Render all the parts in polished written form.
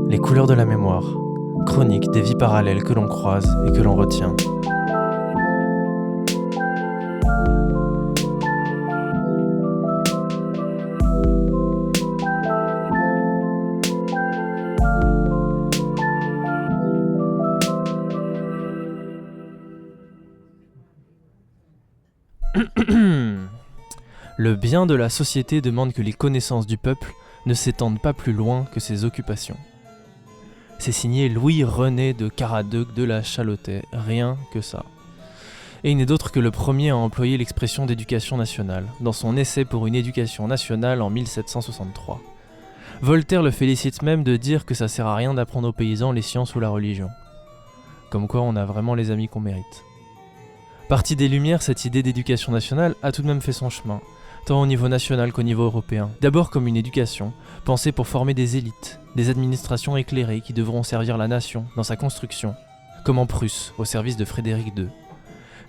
Les couleurs de la mémoire, chronique des vies parallèles que l'on croise et que l'on retient. Le bien de la société demande que les connaissances du peuple ne s'étendent pas plus loin que ses occupations. C'est signé Louis-René de Caradeuc de la Chalotais, rien que ça. Et il n'est d'autre que le premier à employer l'expression d'éducation nationale, dans son essai pour une éducation nationale en 1763. Voltaire le félicite même de dire que ça sert à rien d'apprendre aux paysans les sciences ou la religion. Comme quoi on a vraiment les amis qu'on mérite. Partie des Lumières, cette idée d'éducation nationale a tout de même fait son chemin, tant au niveau national qu'au niveau européen. D'abord comme une éducation, pensée pour former des élites, des administrations éclairées qui devront servir la nation dans sa construction, comme en Prusse, au service de Frédéric II.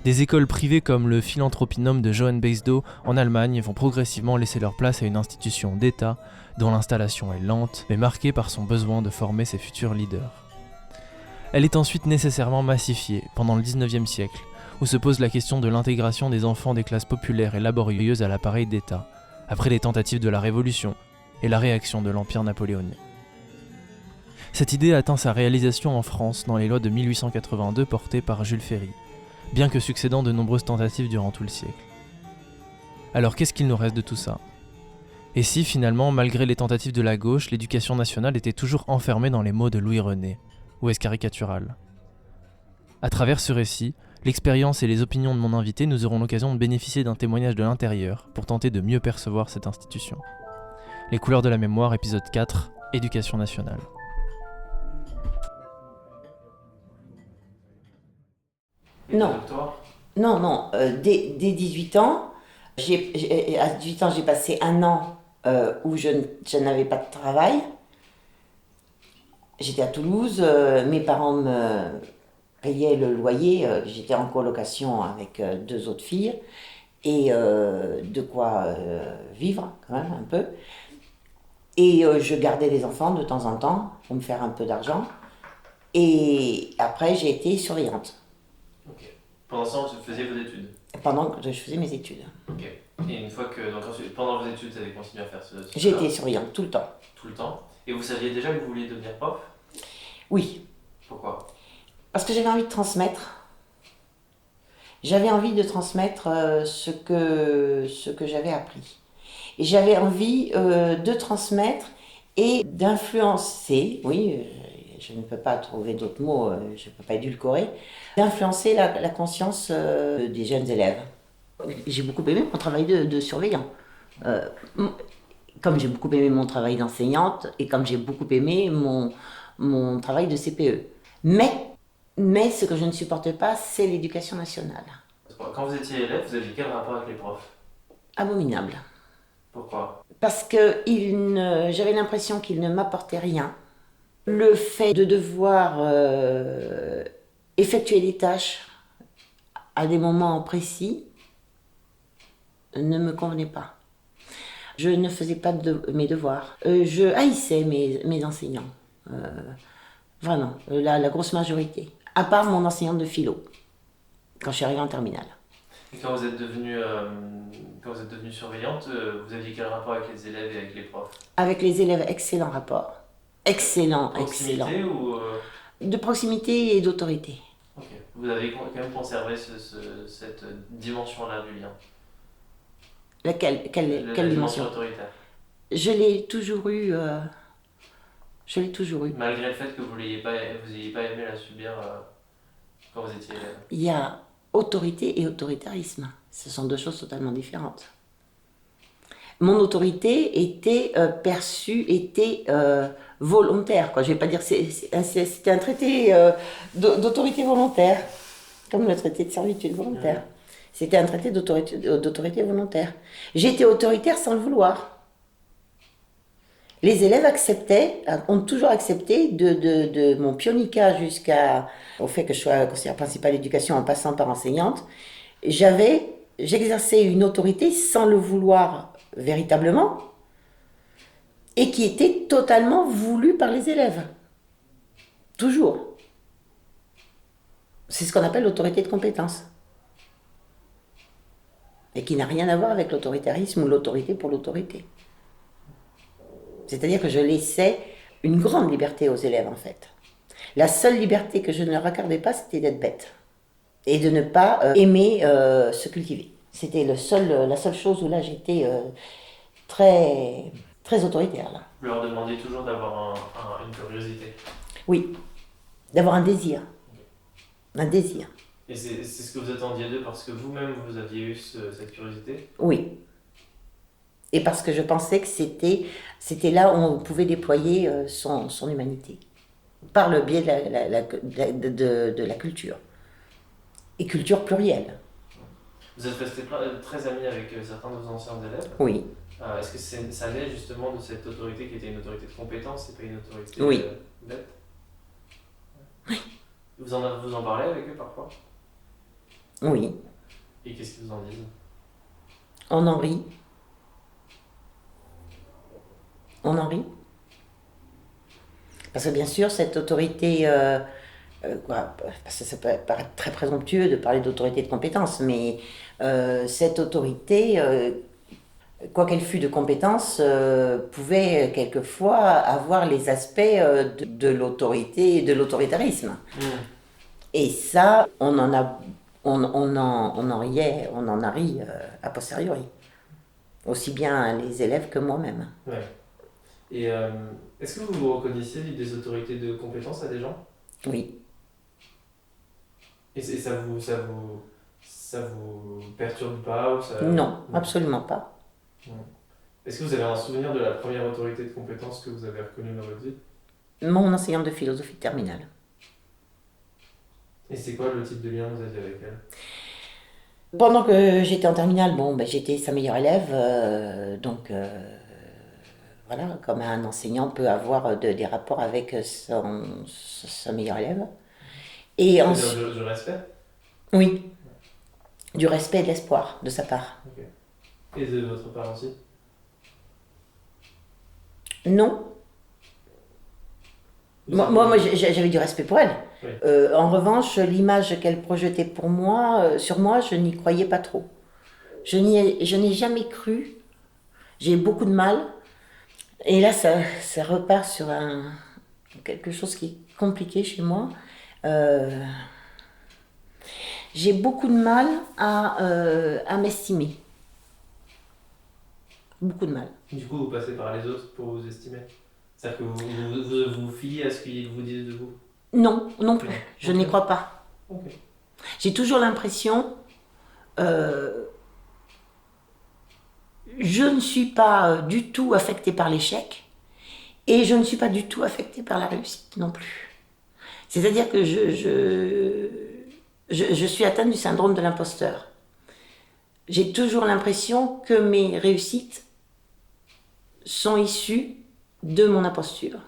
Des écoles privées comme le Philanthropinum de Johann Beisdow en Allemagne vont progressivement laisser leur place à une institution d'État dont l'installation est lente, mais marquée par son besoin de former ses futurs leaders. Elle est ensuite nécessairement massifiée pendant le XIXe siècle, où se pose la question de l'intégration des enfants des classes populaires et laborieuses à l'appareil d'État, après les tentatives de la Révolution et la réaction de l'Empire napoléonien. Cette idée atteint sa réalisation en France dans les lois de 1882 portées par Jules Ferry, bien que succédant de nombreuses tentatives durant tout le siècle. Alors qu'est-ce qu'il nous reste de tout ça ? Et si finalement, malgré les tentatives de la gauche, l'éducation nationale était toujours enfermée dans les mots de Louis-René, ou est-ce caricatural ? À travers ce récit, l'expérience et les opinions de mon invité, nous aurons l'occasion de bénéficier d'un témoignage de l'intérieur pour tenter de mieux percevoir cette institution. Les couleurs de la mémoire, épisode 4, Éducation nationale. Non, dès 18 ans, à 18 ans, j'ai passé un an où je n'avais pas de travail. J'étais à Toulouse, mes parents me payaient le loyer, j'étais en colocation avec 2 autres filles, et de quoi vivre quand même un peu. Et je gardais les enfants de temps en temps pour me faire un peu d'argent. Et après, j'ai été surveillante. Ok. Pendant ce temps, tu faisais vos études ? Pendant que je faisais mes études. Ok. Et une fois que, donc ensuite, pendant vos études, vous avez continué à faire ce J'ai été surveillante tout le temps. Tout le temps. Et vous saviez déjà que vous vouliez devenir prof ? Oui. Pourquoi ? Parce que j'avais envie de transmettre. J'avais envie de transmettre ce que j'avais appris. Et j'avais envie de transmettre et d'influencer, oui, je ne peux pas trouver d'autres mots, je ne peux pas édulcorer, d'influencer la conscience des jeunes élèves. J'ai beaucoup aimé mon travail de surveillant. Comme j'ai beaucoup aimé mon travail d'enseignante et comme j'ai beaucoup aimé mon travail de CPE. Mais ce que je ne supporte pas, c'est l'éducation nationale. Quand vous étiez élève, vous aviez quel rapport avec les profs ? Abominable. Pourquoi ? Parce que j'avais l'impression qu'ils ne m'apportaient rien. Le fait de devoir effectuer des tâches à des moments précis ne me convenait pas. Je ne faisais pas mes devoirs. Je haïssais mes enseignants. Vraiment, la grosse majorité. À part mon enseignante de philo, quand je suis arrivée en terminale. Et quand vous êtes devenue surveillante, vous aviez quel rapport avec les élèves et avec les profs ? Avec les élèves, excellent rapport. Excellent. Proximité ou De proximité et d'autorité. Ok. Vous avez quand même conservé cette dimension-là du lien. Quelle dimension autoritaire. Je l'ai toujours eu. Malgré le fait que vous n'ayez pas aimé la subir quand vous étiez élève. Il y a autorité et autoritarisme. Ce sont 2 choses totalement différentes. Mon autorité était perçue, volontaire, quoi. Je vais pas dire c'était un traité d'autorité volontaire, comme le traité de servitude volontaire. Ouais. C'était un traité d'autorité volontaire. J'étais autoritaire sans le vouloir. Les élèves ont toujours accepté de mon pionica jusqu'au fait que je sois conseillère principale d'éducation en passant par enseignante. J'exerçais une autorité sans le vouloir véritablement, et qui était totalement voulu par les élèves. Toujours. C'est ce qu'on appelle l'autorité de compétence. Et qui n'a rien à voir avec l'autoritarisme ou l'autorité pour l'autorité. C'est-à-dire que je laissais une grande liberté aux élèves, en fait. La seule liberté que je ne leur accordais pas, c'était d'être bête. Et de ne pas aimer se cultiver. C'était la seule chose où là, j'étais très, très autoritaire. Là. Vous leur demandiez toujours d'avoir une curiosité. Oui, d'avoir un désir. Un désir. Et c'est ce que vous attendiez d'eux parce que vous-même, vous aviez eu cette curiosité? Oui. Et parce que je pensais que c'était là où on pouvait déployer son humanité. Par le biais de la culture. Et culture plurielle. Vous êtes resté très amis avec certains de vos anciens élèves. Oui. Est-ce que ça naît justement de cette autorité qui était une autorité de compétence et pas une autorité oui. Bête? Oui. Vous en parlez avec eux parfois? Oui. Et qu'est-ce qu'ils vous en disent? On en rit. On en rit. Parce que bien sûr, cette autorité, parce que ça peut paraître très présomptueux de parler d'autorité de compétence, mais cette autorité, quoi qu'elle fût de compétence, pouvait quelquefois avoir les aspects de l'autorité et de l'autoritarisme. Et ça, on en riait, on en a ri a posteriori. Aussi bien les élèves que moi-même. Ouais. Et est-ce que vous reconnaissiez des autorités de compétence à des gens? Oui. Et ça vous perturbe pas ou ça... Non, absolument pas. Est-ce que vous avez un souvenir de la première autorité de compétence que vous avez reconnue dans votre vie? Mon enseignante de philosophie de terminale. Et c'est quoi le type de lien que vous aviez avec elle? Pendant que j'étais en terminale, j'étais sa meilleure élève, donc voilà, comme un enseignant peut avoir des rapports avec sa meilleure élève. Et ensuite, du respect? Oui, du respect et de l'espoir de sa part. Okay. Et de votre part aussi? Non. Moi j'avais du respect pour elle. Oui. En revanche, l'image qu'elle projetait sur moi, je n'y croyais pas trop. Je n'ai jamais cru. J'ai eu beaucoup de mal. Et là, ça repart sur quelque chose qui est compliqué chez moi. J'ai beaucoup de mal à m'estimer. Beaucoup de mal. Du coup, vous passez par les autres pour vous estimer? C'est-à-dire que vous vous fiez à ce qu'ils vous disent de vous? Non, non plus. Je n'y crois pas. Okay. J'ai toujours l'impression... je ne suis pas du tout affectée par l'échec et je ne suis pas du tout affectée par la réussite non plus. C'est-à-dire que je suis atteinte du syndrome de l'imposteur. J'ai toujours l'impression que mes réussites sont issues de mon imposture.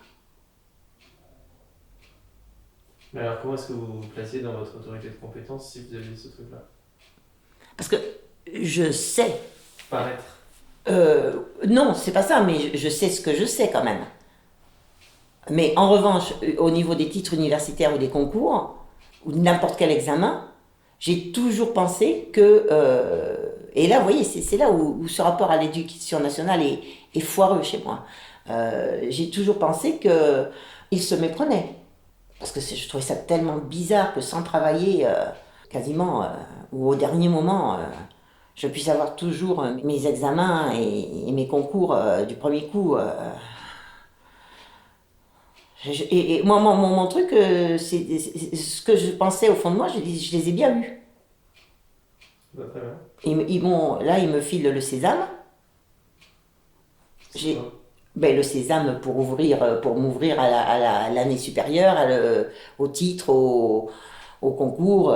Mais alors comment est-ce que vous vous placez dans votre autorité de compétence si vous avez ce truc-là? Parce que je sais... Paraître. Non, c'est pas ça, mais je sais ce que je sais quand même. Mais en revanche, au niveau des titres universitaires ou des concours, ou n'importe quel examen, j'ai toujours pensé que... et là, vous voyez, c'est là où ce rapport à l'éducation nationale est foireux chez moi. J'ai toujours pensé qu'il se méprenait. Parce que je trouvais ça tellement bizarre que sans travailler, quasiment, ou au dernier moment... je puisse avoir toujours mes examens et mes concours du premier coup. Et moi, mon truc, c'est ce que je pensais au fond de moi, je les ai bien eus. Bah, très bien. Là, ils me filent le sésame. Le sésame pour m'ouvrir à l'année supérieure, au titre, au concours.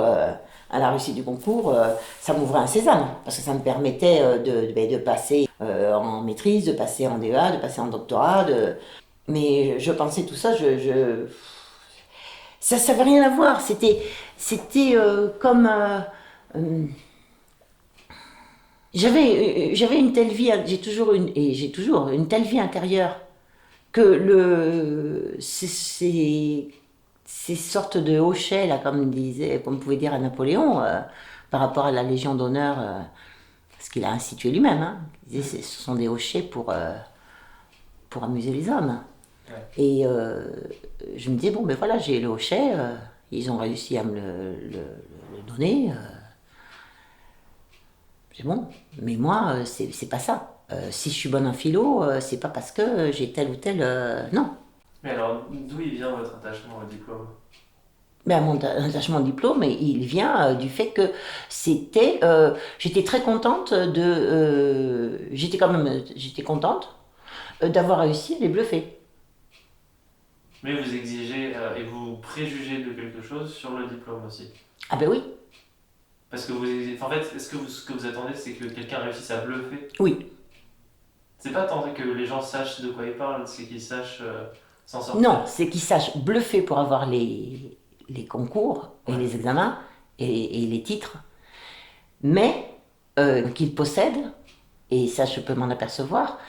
À la réussite du concours, ça m'ouvrait un sésame, parce que ça me permettait de passer en maîtrise, de passer en DEA, de passer en doctorat. Mais je pensais tout ça, ça n'avait rien à voir. C'était comme... J'avais une telle vie, j'ai toujours une telle vie intérieure que ces sortes de hochets, là, comme pouvait dire à Napoléon, par rapport à la Légion d'honneur, ce qu'il a institué lui-même, hein. Il disait, ce sont des hochets pour amuser les hommes. Ouais. Et je me disais, bon, ben voilà, j'ai le hochet, ils ont réussi à me le donner, c'est bon. Mais moi, c'est pas ça. Si je suis bonne en philo, c'est pas parce que j'ai tel ou tel. Non. Mais alors, d'où il vient votre attachement au diplôme? Ben, mon attachement au diplôme, il vient du fait que j'étais très contente j'étais contente d'avoir réussi à les bluffer. Mais vous exigez et vous préjugez de quelque chose sur le diplôme aussi. Ah ben oui, Parce que en fait, ce que vous attendez, c'est que quelqu'un réussisse à bluffer? oui. C'est pas tant que les gens sachent de quoi ils parlent, c'est qu'ils sachent s'en Non, sortir. c'est qu'ils sachent bluffer pour avoir les concours et Ouais. les examens et les titres, mais qu'ils possèdent, et ça je peux m'en apercevoir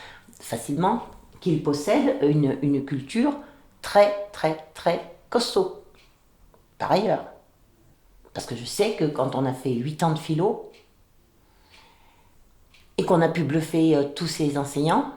facilement, qu'ils possèdent une culture très très très costaud, par ailleurs. Parce que je sais que quand on a fait 8 ans de philo et qu'on a pu bluffer tous ses enseignants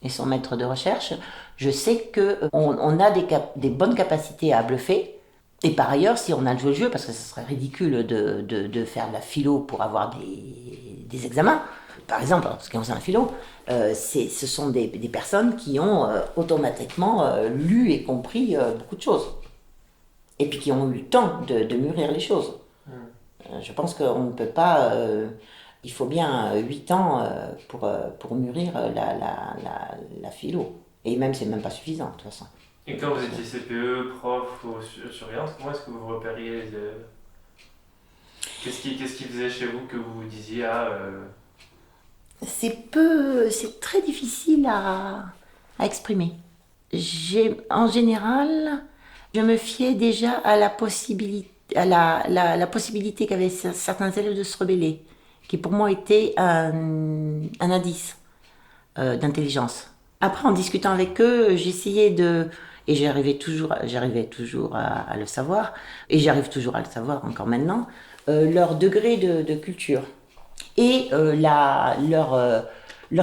et son maître de recherche, je sais qu'on a des bonnes capacités à bluffer. Et par ailleurs, si on a le jeu, parce que ce serait ridicule de faire de la philo pour avoir des examens, par exemple, en ce qui concerne la philo, ce sont des personnes qui ont automatiquement lu et compris beaucoup de choses. Et puis qui ont eu le temps de mûrir les choses. Je pense qu'on ne peut pas. Il faut bien 8 ans pour mûrir la philo. Et même, c'est même pas suffisant, de toute façon. Et quand vous étiez CPE, prof ou surveillance, comment est-ce que vous repériez qu'est-ce qui faisait chez vous que vous vous disiez C'est très difficile à exprimer. En général, je me fiais déjà à la possibilité, la possibilité qu'avaient certains élèves de se rebeller, qui pour moi était un indice d'intelligence. Après, en discutant avec eux, et j'arrivais toujours à le savoir, et j'arrive toujours à le savoir encore maintenant, leur degré de culture et leur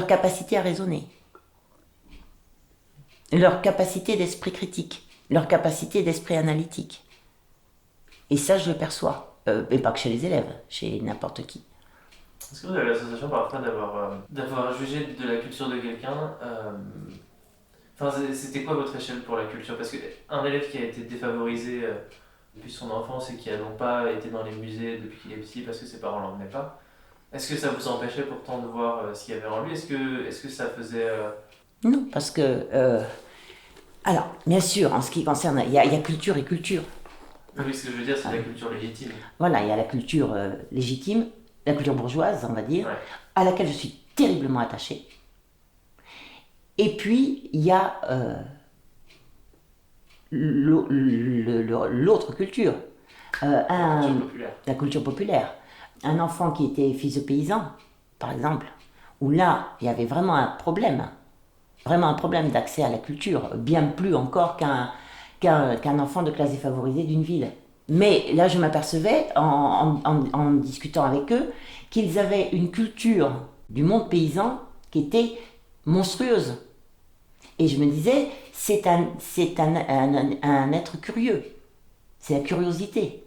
capacité à raisonner, leur capacité d'esprit critique, leur capacité d'esprit analytique. Et ça, je le perçois. Et pas que chez les élèves, chez n'importe qui. Est-ce que vous avez la sensation parfois d'avoir jugé de la culture de quelqu'un Enfin, c'était quoi votre échelle pour la culture? Parce qu'un élève qui a été défavorisé depuis son enfance et qui n'a donc pas été dans les musées depuis qu'il est petit parce que ses parents ne l'emmenaient pas, est-ce que ça vous empêchait pourtant de voir ce qu'il y avait en lui? Est-ce que ça faisait... Non, parce que... alors, bien sûr, en ce qui concerne... Il y a culture et culture. Oui, ce que je veux dire, c'est la culture légitime. Voilà, il y a la culture légitime, la culture bourgeoise, on va dire, Ouais. à laquelle je suis terriblement attachée. Et puis, il y a l'autre culture. La culture populaire. La culture populaire. Un enfant qui était fils de paysan, par exemple, où là, il y avait vraiment un problème d'accès à la culture, bien plus encore qu'un enfant de classe défavorisée d'une ville. Mais là, je m'apercevais, en discutant avec eux, qu'ils avaient une culture du monde paysan qui était monstrueuse. Et je me disais, c'est un être curieux. C'est la curiosité.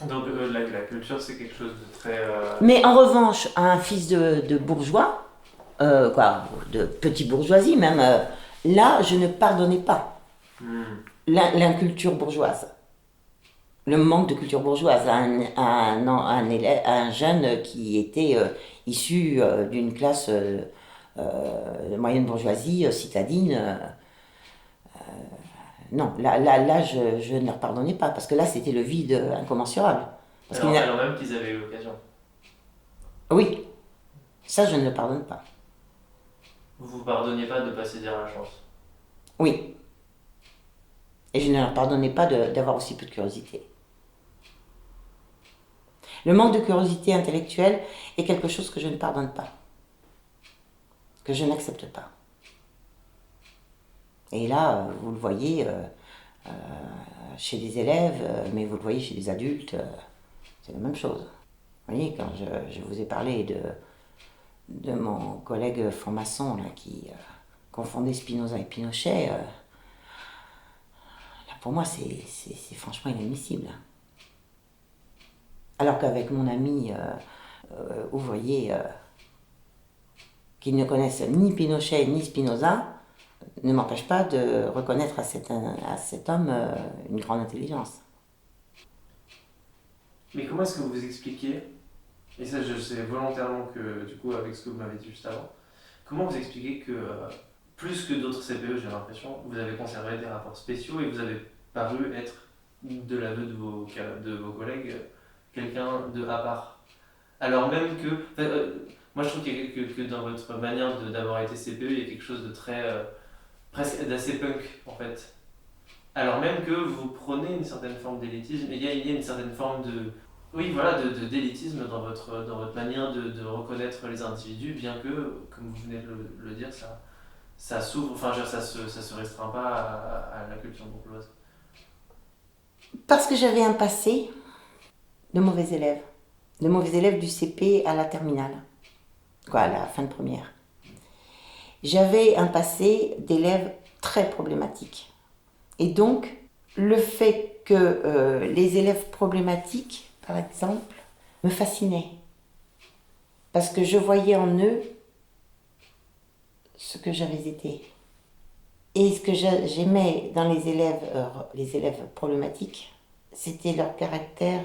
Donc la culture, c'est quelque chose de très... Mais en revanche, à un fils de bourgeois, de petite bourgeoisie même, là, je ne pardonnais pas l'inculture bourgeoise. Le manque de culture bourgeoise à un jeune qui était issu d'une classe de moyenne bourgeoisie citadine. Non, là je ne leur pardonnais pas, parce que là, c'était le vide incommensurable. Parce alors même qu'ils avaient eu l'occasion. Oui, ça, je ne le pardonne pas. Vous vous pardonniez pas de pas saisir la chance. Oui. Et je ne leur pardonnais pas d'avoir aussi peu de curiosité. Le manque de curiosité intellectuelle est quelque chose que je ne pardonne pas, que je n'accepte pas. Et là, vous le voyez chez des élèves, mais vous le voyez chez des adultes, c'est la même chose. Vous voyez, quand je vous ai parlé de mon collègue franc-maçon là, qui confondait Spinoza et Pinochet, là, pour moi, c'est franchement inadmissible. Alors qu'avec mon ami ouvrier, qui ne connaissent ni Pinochet ni Spinoza, ne m'empêche pas de reconnaître à cet homme une grande intelligence. Mais comment est-ce que vous vous expliquez, et ça je sais volontairement que du coup avec ce que vous m'avez dit juste avant, comment vous expliquez que plus que d'autres CPE, j'ai l'impression, vous avez conservé des rapports spéciaux et vous avez paru être, de l'aveu de vos collègues, quelqu'un de à part. Alors même que, moi je trouve que dans votre manière d'avoir été CPE, il y a quelque chose de très, presque d'assez punk en fait. Alors même que vous prenez une certaine forme d'élitisme, il y a une certaine forme de, oui voilà, d'élitisme dans votre manière de reconnaître les individus, bien que, comme vous venez de le dire, ça s'ouvre, enfin ça se restreint pas à la culture bourgeoise. Parce que j'avais un passé de mauvais élèves. De mauvais élèves du CP à la terminale, quoi, à la fin de première. J'avais un passé d'élèves très problématiques. Et donc, le fait que les élèves problématiques, par exemple, me fascinaient. Parce que je voyais en eux ce que j'avais été. Et ce que j'aimais dans les élèves problématiques, c'était leur caractère,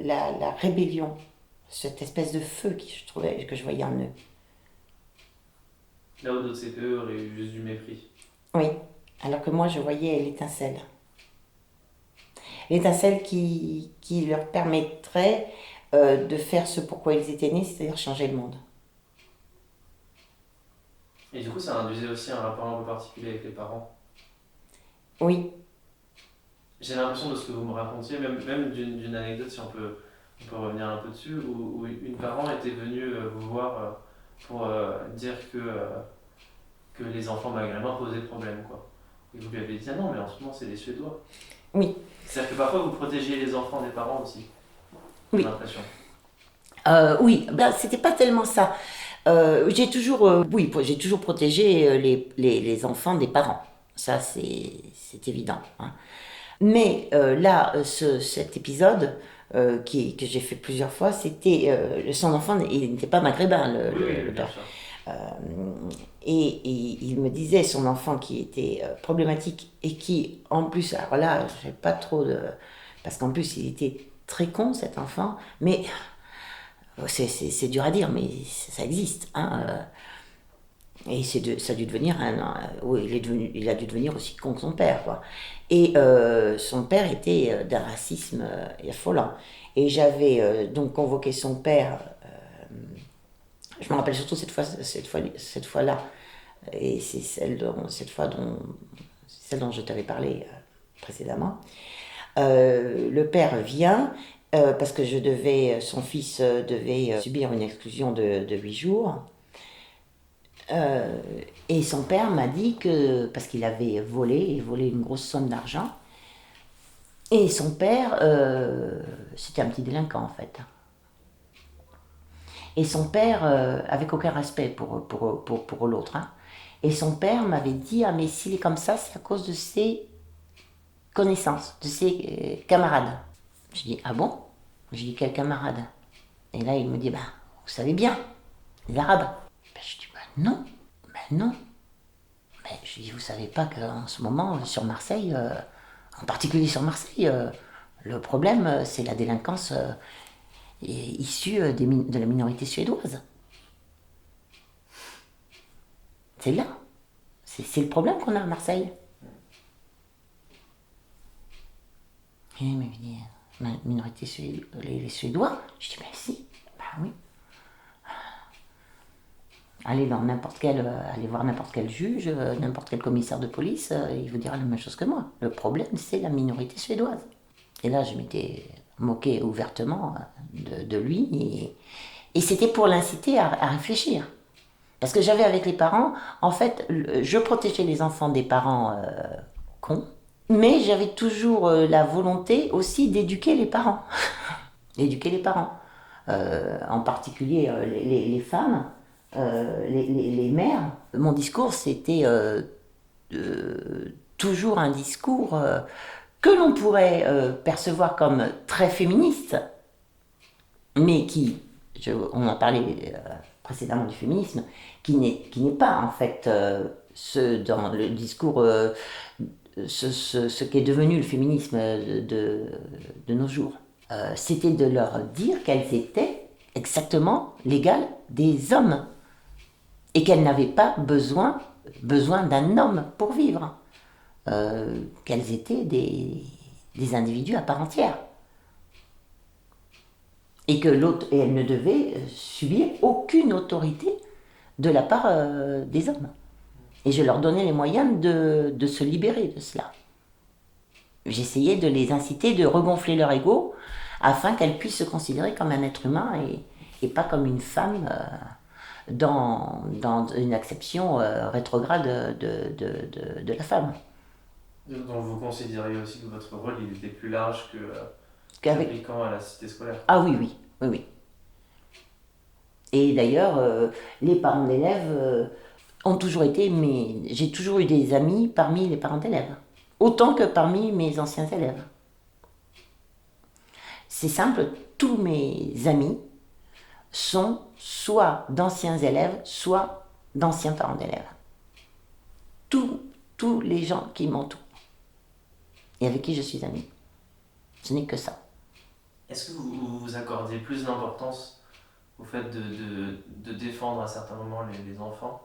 la rébellion, cette espèce de feu que je voyais en eux. Là où d'autres CPE auraient eu juste du mépris. Oui, alors que moi je voyais l'étincelle. L'étincelle qui leur permettrait de faire ce pourquoi ils étaient nés, c'est-à-dire changer le monde. Et du coup, ça induisait aussi un rapport un peu particulier avec les parents. Oui. J'ai l'impression de ce que vous me racontiez, même d'une anecdote, si on peut revenir un peu dessus, où une parent était venue vous voir pour dire que les enfants maghrébins posaient problème, quoi. Et vous lui avez dit, ah non, mais en ce moment, c'est les Suédois. Oui. C'est-à-dire que parfois, vous protégiez les enfants des parents aussi. Oui. J'ai l'impression. Oui, ben, c'était pas tellement ça. J'ai toujours protégé les enfants des parents. Ça, c'est évident. Hein. Mais là, cet épisode que j'ai fait plusieurs fois, c'était son enfant, il n'était pas maghrébin, le père. Et il me disait son enfant qui était problématique et qui, en plus, alors là, je sais pas trop de. Parce qu'en plus, il était très con, cet enfant, mais c'est dur à dire, mais ça existe. Hein, et ça a dû devenir oui, il a dû devenir aussi con que son père, quoi. Et son père était d'un racisme affolant. Et j'avais donc convoqué son père. Je me rappelle surtout cette fois-là. Et c'est celle dont je t'avais parlé précédemment. Le père vient parce que son fils devait subir une exclusion de 8 jours. Et son père m'a dit que, parce qu'il avait volé une grosse somme d'argent, et son père, c'était un petit délinquant en fait. Et son père, avec aucun respect pour l'autre, hein. Et son père m'avait dit, ah mais s'il est comme ça, c'est à cause de ses connaissances, de ses camarades. Je dis, ah bon? Je dis, quels camarades? Et là, il me dit, bah, vous savez bien, les Arabes. Ben, je dis, bah non, non. Mais je dis, vous savez pas qu'en ce moment, sur Marseille, en particulier sur Marseille, le problème, c'est la délinquance issue de la minorité suédoise. C'est là. C'est le problème qu'on a à Marseille. Et il m'a dit, la minorité les Suédois. Je dis, ben si, ben oui. Allez voir n'importe quel juge, n'importe quel commissaire de police, il vous dira la même chose que moi. Le problème, c'est la minorité suédoise. Et là, je m'étais moquait ouvertement de lui. Et c'était pour l'inciter à réfléchir. Parce que j'avais avec les parents, en fait, je protégeais les enfants des parents cons, mais j'avais toujours la volonté aussi d'éduquer les parents. D'éduquer les parents. En particulier les femmes, les mères. Mon discours, c'était toujours un discours que l'on pourrait percevoir comme très féministe, mais qui, on a parlé précédemment du féminisme, qui n'est pas en fait ce dans le discours, ce qu'est devenu le féminisme de nos jours. C'était de leur dire qu'elles étaient exactement l'égale des hommes et qu'elles n'avaient pas besoin d'un homme pour vivre, qu'elles étaient des individus à part entière. Et que l'autre, et elle ne devait subir aucune autorité de la part des hommes. Et je leur donnais les moyens de se libérer de cela. J'essayais de les inciter, de regonfler leur ego, afin qu'elles puissent se considérer comme un être humain et pas comme une femme dans une acception rétrograde de la femme. Donc vous considériez aussi que votre rôle il était plus large que Qu'avec... s'appliquant à la cité scolaire? Ah oui. Et d'ailleurs, les parents d'élèves ont toujours été, mais j'ai toujours eu des amis parmi les parents d'élèves, autant que parmi mes anciens élèves. C'est simple, tous mes amis sont soit d'anciens élèves, soit d'anciens parents d'élèves. Tous les gens qui m'entourent et avec qui je suis amie. Ce n'est que ça. Est-ce que vous accordez plus d'importance au fait de défendre à certains moments les enfants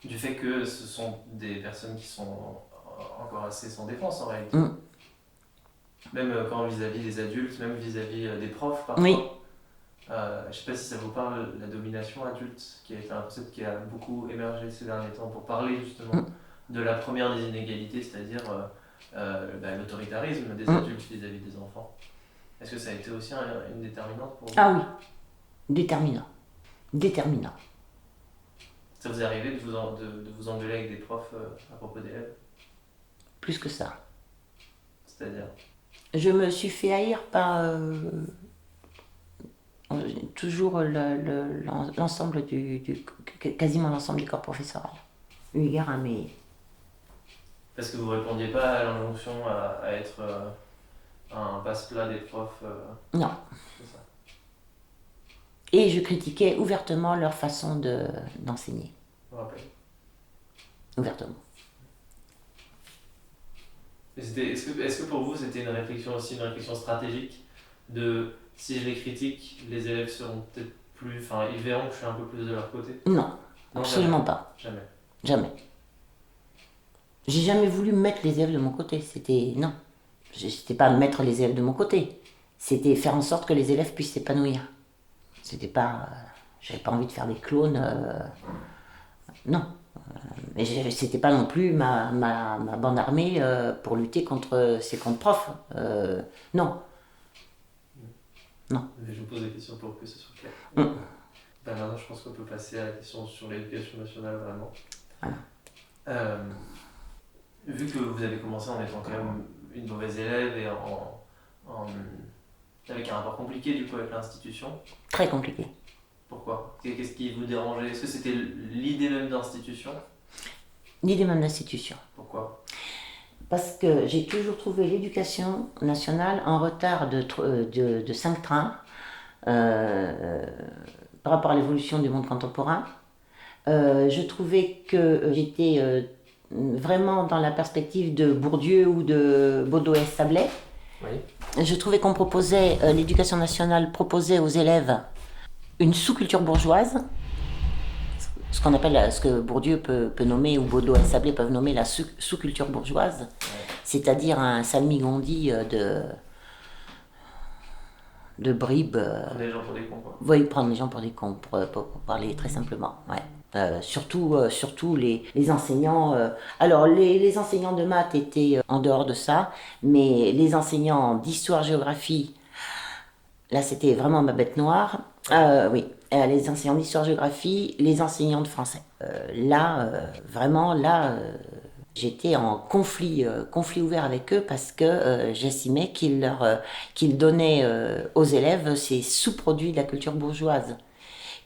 du fait que ce sont des personnes qui sont encore assez sans défense en réalité? Même quand vis-à-vis des adultes, même vis-à-vis des profs parfois. Oui. Je ne sais pas si ça vous parle, la domination adulte, qui a été un concept qui a beaucoup émergé ces derniers temps pour parler justement de la première des inégalités, c'est-à-dire l'autoritarisme des adultes vis-à-vis des enfants. Est-ce que ça a été aussi une déterminante pour vous? Ah oui, déterminant. Ça vous est arrivé de vous engueuler avec des profs à propos d'élèves? Plus que ça. C'est-à-dire? Je me suis fait haïr par toujours l'ensemble quasiment l'ensemble du corps professoral. Eu égard à mes... Parce que vous ne répondiez pas à l'injonction à être un passe-plat des profs? Non. C'est ça. Et je critiquais ouvertement leur façon d'enseigner. Vous vous rappelez? Ouvertement. Est-ce que pour vous c'était une réflexion stratégique de si je les critique, les élèves seront peut-être plus... Enfin, ils verront que je suis un peu plus de leur côté? Non, absolument pas. Jamais. J'ai jamais voulu mettre les élèves de mon côté. Non. C'était pas mettre les élèves de mon côté. C'était faire en sorte que les élèves puissent s'épanouir. C'était pas... j'avais pas envie de faire des clones. Non. Mais c'était pas non plus ma bande armée pour lutter contre ces comptes profs. Non. Je vous pose des questions pour que ce soit clair. Maintenant, je pense qu'on peut passer à la question sur l'éducation nationale, vraiment. Voilà. Vu que vous avez commencé en étant quand même une mauvaise élève et avec un rapport compliqué du coup avec l'institution. Très compliqué. Pourquoi? Qu'est-ce qui vous dérangeait? Est-ce que c'était l'idée même d'institution? L'idée même d'institution. Pourquoi? Parce que j'ai toujours trouvé l'éducation nationale en retard de 5 trains par rapport à l'évolution du monde contemporain. Je trouvais que j'étais vraiment dans la perspective de Bourdieu ou de Baudouin-Sablé. Oui. Je trouvais qu'on proposait, l'éducation nationale proposait aux élèves une sous-culture bourgeoise, ce qu'on appelle, ce que Bourdieu peut nommer, ou Baudouin-Sablé peuvent nommer la sous-culture bourgeoise, c'est-à-dire un salmigondi de bribes. Prendre les gens pour des cons, quoi. Oui, prendre les gens pour des cons, pour parler très simplement. Ouais. Surtout les enseignants. Alors, les enseignants de maths étaient en dehors de ça, mais les enseignants d'histoire-géographie, là, c'était vraiment ma bête noire. Oui, les enseignants d'histoire-géographie, les enseignants de français. Vraiment, là, j'étais en conflit ouvert avec eux parce que j'estimais qu'ils donnaient aux élèves ces sous-produits de la culture bourgeoise,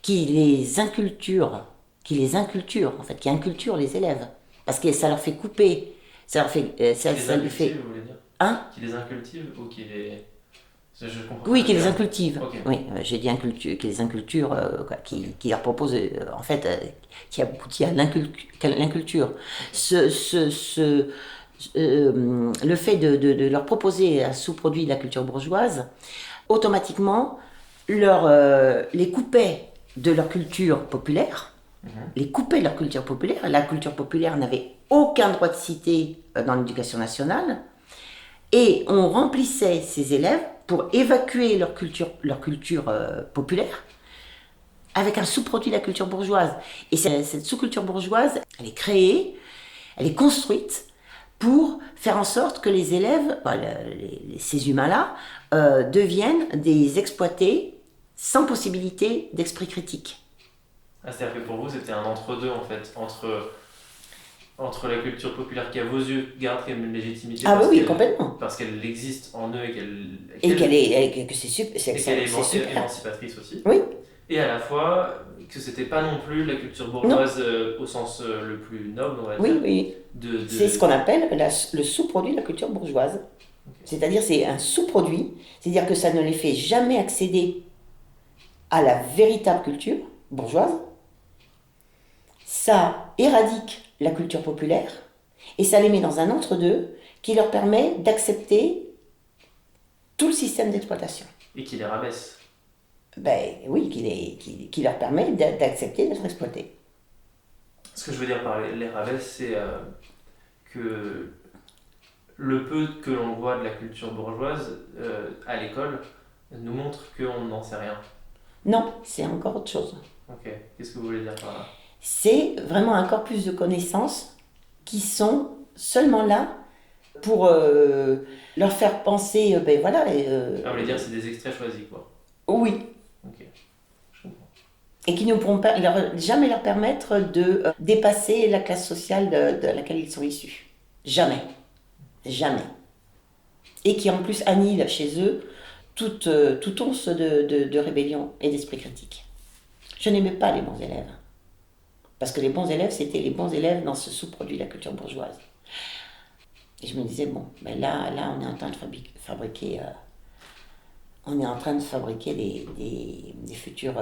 qui les inculturent en fait, qui inculturent les élèves, parce que ça leur fait couper, ça leur fait, ça lui fait, Vous voulez dire hein? qui les incultive ou qui les. Je comprends Oui, pas qui le les terme. incultive. Ok. Oui, j'ai dit qui les inculture, quoi, qui leur propose, en fait, qui aboutit à l'inculture. Le fait de leur proposer un sous-produit de la culture bourgeoise, automatiquement, les coupait de leur culture populaire, les coupait de leur culture populaire. La culture populaire n'avait aucun droit de cité dans l'éducation nationale. Et on remplissait ces élèves pour évacuer leur culture populaire avec un sous-produit de la culture bourgeoise. Et cette sous-culture bourgeoise, elle est créée, elle est construite pour faire en sorte que les élèves, ces humains-là, deviennent des exploités sans possibilité d'esprit critique. Ah, c'est-à-dire que pour vous, c'était un entre-deux en fait, entre la culture populaire qui, à vos yeux, garde quand même une légitimité Ah oui, complètement. parce qu'elle existe en eux et Que c'est super. qu'elle est émancipatrice aussi. Oui. Et à la fois que c'était pas non plus la culture bourgeoise au sens le plus noble, on va dire. Oui. C'est ce qu'on appelle le sous-produit de la culture bourgeoise. Okay. C'est-à-dire c'est un sous-produit, c'est-à-dire que ça ne les fait jamais accéder à la véritable culture bourgeoise. Ça éradique la culture populaire et ça les met dans un entre-deux qui leur permet d'accepter tout le système d'exploitation. Et qui les rabaisse. Ben oui, qui leur permet d'accepter d'être exploités. Ce que je veux dire par les rabaisse, c'est que le peu que l'on voit de la culture bourgeoise à l'école nous montre qu'on n'en sait rien. Non, c'est encore autre chose. Ok, qu'est-ce que vous voulez dire par là? C'est vraiment un corpus de connaissances qui sont seulement là pour leur faire penser, ben voilà. vous voulez dire c'est des extraits choisis, quoi? Oui. Ok, je comprends. Et qui ne pourront jamais leur permettre de dépasser la classe sociale de laquelle ils sont issus. Jamais. Jamais. Et qui en plus annihilent chez eux toute once de rébellion et d'esprit critique. Je n'aimais pas les bons élèves. Parce que les bons élèves, c'était les bons élèves dans ce sous-produit de la culture bourgeoise. Et je me disais, bon, ben là on est en train de fabriquer des futurs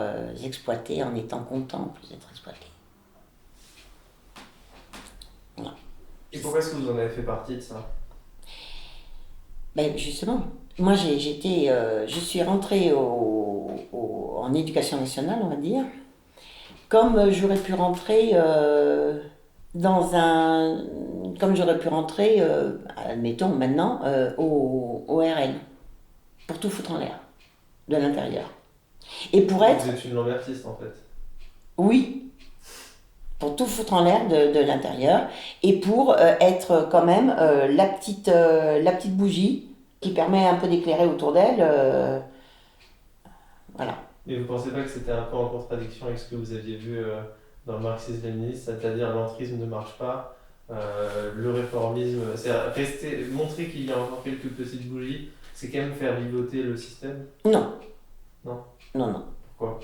exploités en étant contents en plus d'être exploités. Voilà. Et pourquoi est-ce que vous en avez fait partie de ça? Ben justement, moi je suis rentrée en éducation nationale, on va dire, comme j'aurais pu rentrer admettons maintenant, au RN, pour tout foutre en l'air, de l'intérieur. Et pour être... Vous êtes une lambertiste en fait. Oui, pour tout foutre en l'air de l'intérieur, et pour être quand même la petite bougie qui permet un peu d'éclairer autour d'elle. Voilà. Et vous pensez pas que c'était un peu en contradiction avec ce que vous aviez vu dans le marxisme-léninisme, c'est-à-dire l'entrisme ne marche pas, le réformisme, c'est montrer qu'il y a encore quelques petites bougies, c'est quand même faire vivoter le système? Non. Non. Pourquoi?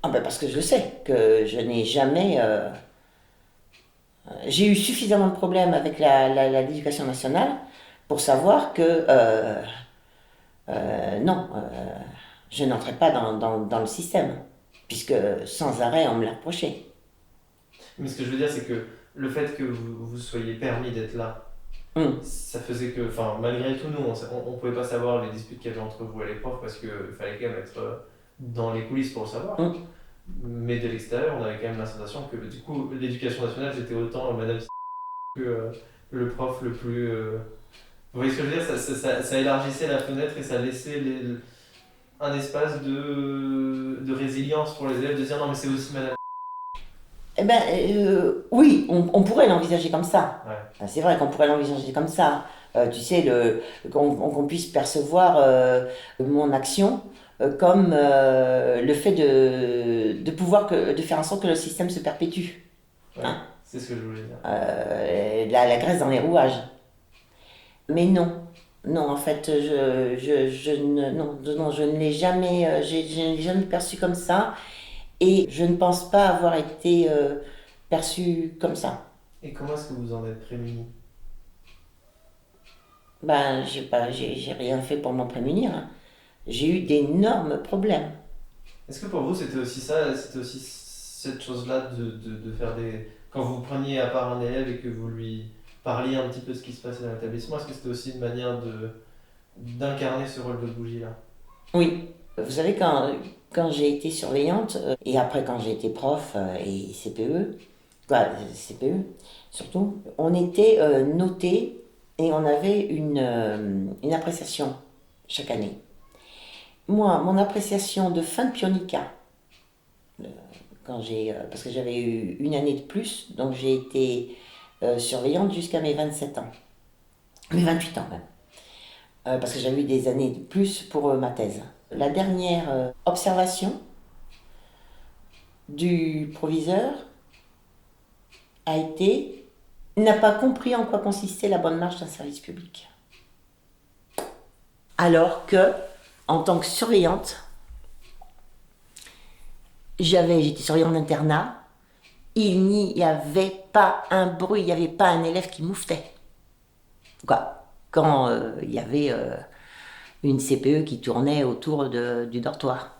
Ah ben parce que je sais que je n'ai jamais... j'ai eu suffisamment de problèmes avec l'éducation nationale pour savoir que non, je n'entrais pas dans le système, puisque sans arrêt on me l'a reproché. Mais ce que je veux dire, c'est que le fait que vous soyez permis d'être là, ça faisait que, enfin, malgré tout, nous, on pouvait pas savoir les disputes qu'il y avait entre vous et les profs parce qu'il fallait quand même être dans les coulisses pour le savoir. Mais de l'extérieur, on avait quand même la sensation que, du coup, l'éducation nationale, c'était autant Madame que le prof le plus... Vous voyez ce que je veux dire? Ça élargissait la fenêtre et ça laissait un espace de résilience pour les élèves, de dire non mais c'est aussi madame. Eh ben, oui, on pourrait l'envisager comme ça. Ouais. C'est vrai qu'on pourrait l'envisager comme ça. Tu sais, qu'on puisse percevoir mon action comme le fait de pouvoir de faire en sorte que le système se perpétue. Ouais, Hein. c'est ce que je voulais dire. La graisse dans les rouages. Mais non. Non, en fait, non, je ne l'ai jamais, je ne l'ai jamais perçu comme ça. Et je ne pense pas avoir été perçue comme ça. Et comment est-ce que vous en êtes prémunis? Ben, j'ai rien fait pour m'en prémunir. Hein. J'ai eu d'énormes problèmes. Est-ce que pour vous c'était aussi cette chose-là de faire des... Quand vous preniez à part un élève et que vous lui parliez un petit peu de ce qui se passait dans l'établissement, est-ce que c'était aussi une manière d'incarner ce rôle de bougie là? Oui. Vous savez, quand j'ai été surveillante, et après quand j'ai été prof et CPE, CPE surtout, on était notés et on avait une appréciation chaque année. Moi, mon appréciation de fin de pionica, parce que j'avais eu une année de plus, donc j'ai été surveillante jusqu'à mes 27 ans, mes 28 ans même, parce que j'avais eu des années de plus pour ma thèse. La dernière observation du proviseur n'a pas compris en quoi consistait la bonne marche d'un service public. Alors que, en tant que surveillante, j'étais surveillante d'internat, il n'y avait pas un bruit, il n'y avait pas un élève qui mouftait. Quoi, quand il y avait une CPE qui tournait autour du dortoir.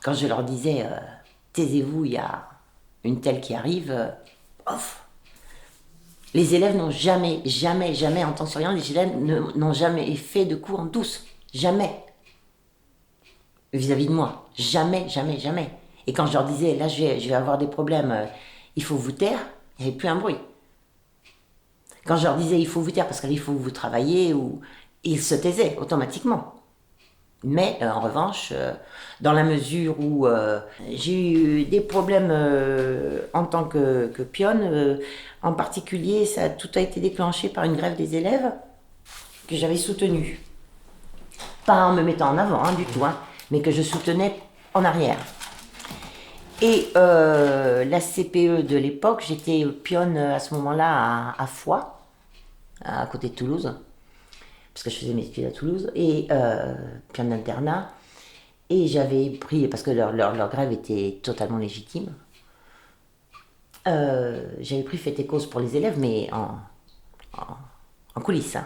Quand je leur disais taisez-vous, il y a une telle qui arrive, off. Les élèves n'ont jamais, jamais, jamais, en tant que surveillant, les élèves n'ont jamais fait de cours en douce. Jamais. Vis-à-vis de moi. Jamais, jamais, jamais. Et quand je leur disais, là, je vais avoir des problèmes, il faut vous taire, il n'y avait plus un bruit. Quand je leur disais, il faut vous taire parce qu'il faut vous travailler, ils se taisaient automatiquement. Mais en revanche, dans la mesure où j'ai eu des problèmes en tant que pionne, en particulier, tout a été déclenché par une grève des élèves que j'avais soutenue. Pas en me mettant en avant du tout, mais que je soutenais en arrière. Et la CPE de l'époque, j'étais pionne à ce moment-là à Foix, à côté de Toulouse, parce que je faisais mes études à Toulouse, et pionne d'internat. Et j'avais pris, parce que leur grève était totalement légitime, j'avais pris fait et cause pour les élèves, mais en coulisses.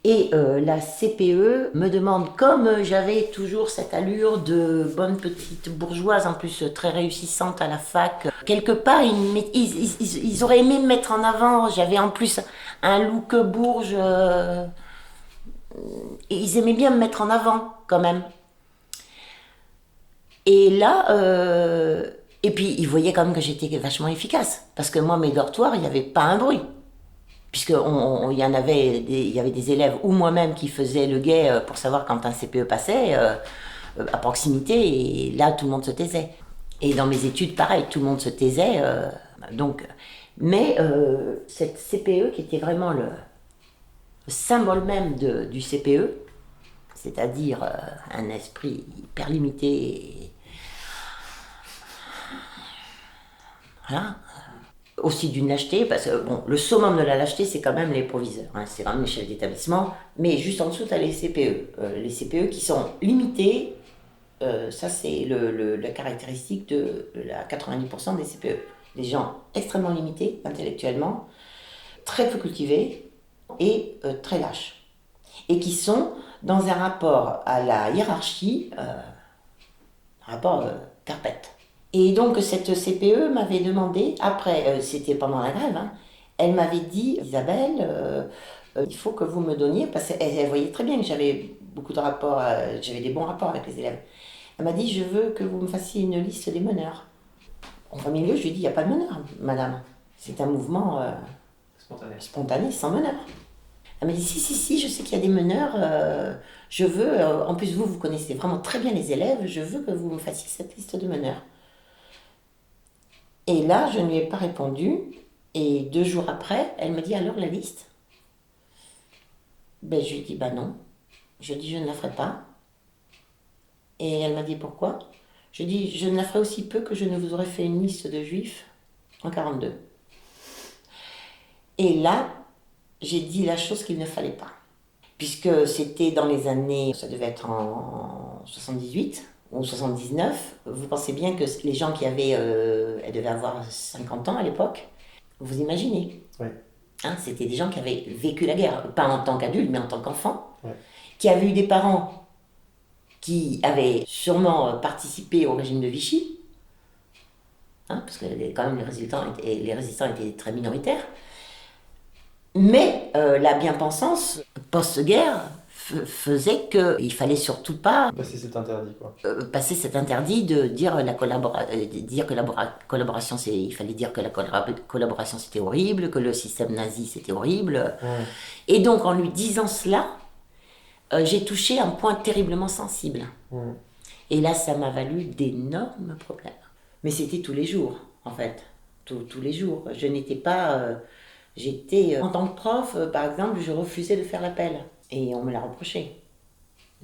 Et la CPE me demande, comme j'avais toujours cette allure de bonne petite bourgeoise, en plus très réussissante à la fac, quelque part ils auraient aimé me mettre en avant, j'avais en plus un look bourge, et ils aimaient bien me mettre en avant quand même. Et là, et puis ils voyaient quand même que j'étais vachement efficace, parce que moi mes dortoirs, il n'y avait pas un bruit. Puisqu'il y avait des élèves ou moi-même qui faisaient le guet pour savoir quand un CPE passait à proximité, et là tout le monde se taisait. Et dans mes études, pareil, tout le monde se taisait. Mais cette CPE qui était vraiment le symbole même du CPE, c'est-à-dire un esprit hyper limité, voilà. Aussi d'une lâcheté, parce que bon, le summum de la lâcheté, c'est quand même les proviseurs, c'est quand même les chefs d'établissement, mais juste en dessous, tu as les CPE. Les CPE qui sont limités, ça c'est la caractéristique de 90% des CPE. Des gens extrêmement limités intellectuellement, très peu cultivés et très lâches. Et qui sont dans un rapport à la hiérarchie, un rapport carpette. Et donc cette CPE m'avait demandé, après, c'était pendant la grève, elle m'avait dit, Isabelle, il faut que vous me donniez, parce qu'elle voyait très bien que j'avais beaucoup de rapports, j'avais des bons rapports avec les élèves. Elle m'a dit, je veux que vous me fassiez une liste des meneurs. En premier lieu, je lui ai dit, il n'y a pas de meneur, madame. C'est un mouvement spontané, sans meneur. Elle m'a dit, si, je sais qu'il y a des meneurs, je veux, en plus vous connaissez vraiment très bien les élèves, je veux que vous me fassiez cette liste de meneurs. Et là, je ne lui ai pas répondu, et 2 jours après, elle me dit, alors la liste? Ben, je lui ai dit, bah non. Je dis, je ne la ferai pas. Et elle m'a dit, pourquoi? Je dis, je ne la ferai aussi peu que je ne vous aurais fait une liste de juifs en 42. Et là, j'ai dit la chose qu'il ne fallait pas. Puisque c'était dans les années, ça devait être en 78 ou 79, vous pensez bien que les gens qui avaient, elle devait avoir 50 ans à l'époque, vous imaginez. Oui. Hein, c'était des gens qui avaient vécu la guerre, pas en tant qu'adultes, mais en tant qu'enfants, Ouais. qui avaient eu des parents qui avaient sûrement participé au régime de Vichy, hein, parce que quand même les résistants étaient très minoritaires. Mais la bien-pensance post-guerre faisait qu'il fallait surtout pas Passer cet interdit, quoi. passer cet interdit de dire dire que la collaboration, il fallait dire que la collaboration c'était horrible, que le système nazi c'était horrible. Ouais. Et donc en lui disant cela, j'ai touché un point terriblement sensible. Ouais. Et là, ça m'a valu d'énormes problèmes. Mais c'était tous les jours, en fait. Tous les jours. Je n'étais pas... j'étais... en tant que prof, par exemple, je refusais de faire l'appel. Et on me l'a reproché.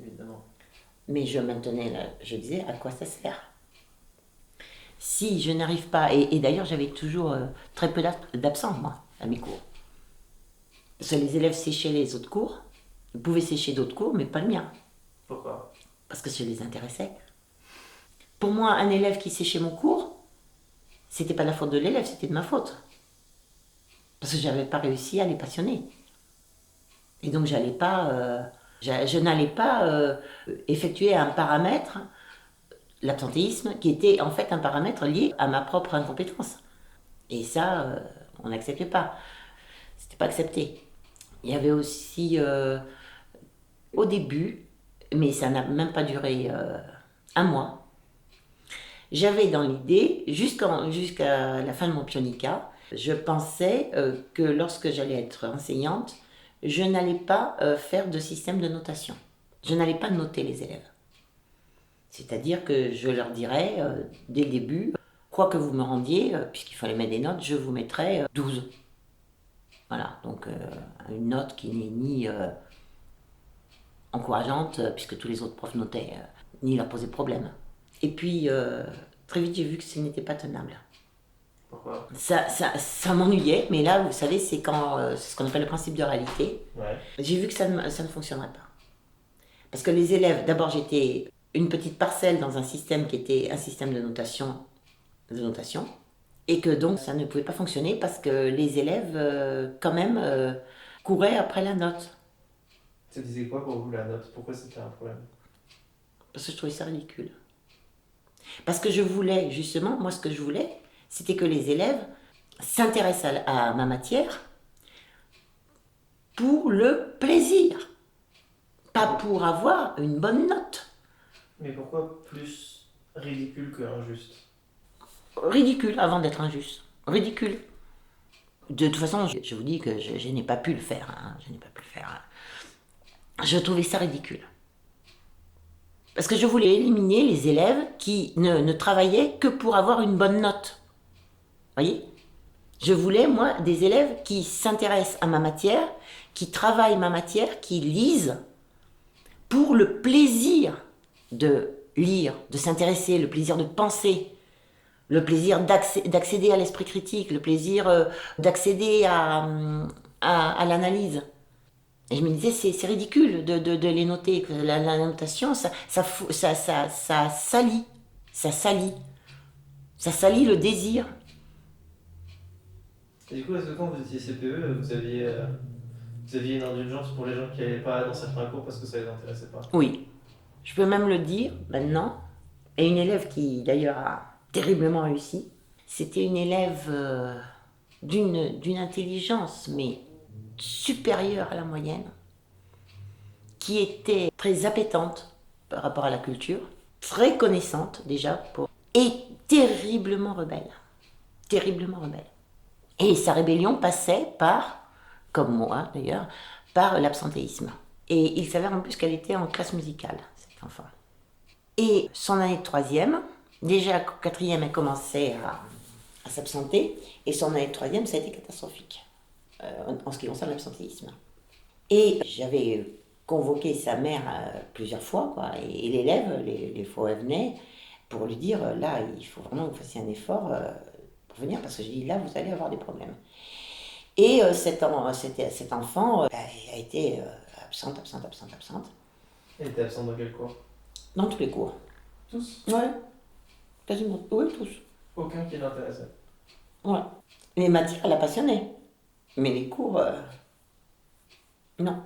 Évidemment. Mais je maintenais... je disais, à quoi ça sert? Si je n'arrive pas... Et d'ailleurs, j'avais toujours très peu d'absents, moi, à mes cours. Parce que les élèves séchaient les autres cours. Ils pouvaient sécher d'autres cours, mais pas le mien. Pourquoi? Parce que je les intéressais. Pour moi, un élève qui séchait mon cours, c'était pas la faute de l'élève, c'était de ma faute. Parce que j'avais pas réussi à les passionner. Et donc je n'allais pas effectuer un paramètre, l'absentéisme, qui était en fait un paramètre lié à ma propre incompétence. Et ça, on n'acceptait pas. C'était pas accepté. Il y avait aussi, au début, mais ça n'a même pas duré un mois, j'avais dans l'idée, jusqu'à la fin de mon pionica, je pensais que lorsque j'allais être enseignante, je n'allais pas faire de système de notation. Je n'allais pas noter les élèves. C'est-à-dire que je leur dirais dès le début, quoi que vous me rendiez, puisqu'il fallait mettre des notes, je vous mettrai 12. Voilà, donc une note qui n'est ni encourageante, puisque tous les autres profs notaient, ni leur posait problème. Et puis, très vite, j'ai vu que ce n'était pas tenable. Pourquoi? Ça m'ennuyait, mais là, vous savez, c'est ce qu'on appelle le principe de réalité. Ouais. J'ai vu que ça ne fonctionnerait pas. Parce que les élèves, d'abord, j'étais une petite parcelle dans un système qui était un système de notation, et que donc ça ne pouvait pas fonctionner parce que les élèves, quand même, couraient après la note. Ça disait quoi pour vous la note? Pourquoi c'était un problème? Parce que je trouvais ça ridicule. Parce que je voulais, justement, moi ce que je voulais, c'était que les élèves s'intéressent à ma matière pour le plaisir, pas pour avoir une bonne note. Mais pourquoi plus ridicule que injuste? Ridicule avant d'être injuste. Ridicule. De toute façon, je vous dis que je n'ai pas pu le faire. Hein. Je n'ai pas pu le faire. Hein. Je trouvais ça ridicule. Parce que je voulais éliminer les élèves qui ne travaillaient que pour avoir une bonne note. Voyez? Je voulais, moi, des élèves qui s'intéressent à ma matière, qui travaillent ma matière, qui lisent pour le plaisir de lire, de s'intéresser, le plaisir de penser, le plaisir d'accéder à l'esprit critique, le plaisir d'accéder à l'analyse. Et je me disais, c'est ridicule de les noter, que la notation, ça salit. Ça salit. Ça salit le désir. Et du coup, est-ce que quand vous étiez CPE, vous aviez une indulgence pour les gens qui n'allaient pas dans certains cours parce que ça les intéressait pas? Oui. Je peux même le dire maintenant. Et une élève qui, d'ailleurs, a terriblement réussi, c'était une élève d'une intelligence, mais supérieure à la moyenne, qui était très appétente par rapport à la culture, très connaissante déjà, et terriblement rebelle. Terriblement rebelle. Et sa rébellion passait par, comme moi d'ailleurs, par l'absentéisme. Et il s'avère en plus qu'elle était en classe musicale, cet enfant. Et son année de troisième, déjà quatrième, elle commençait à s'absenter, et son année de troisième, ça a été catastrophique, en ce qui concerne l'absentéisme. Et j'avais convoqué sa mère plusieurs fois, quoi, et l'élève, les fois où elle venait, pour lui dire, là, il faut vraiment que vous fassiez un effort pour venir, parce que j'ai dit, là, vous allez avoir des problèmes. Et cet enfant a été absente. Elle était absente dans quel cours? Dans tous les cours. Tous? Ouais, quasiment. Oui, tous. Aucun qui l'intéressait. Ouais. Les matières la passionnaient. Mais les cours, non.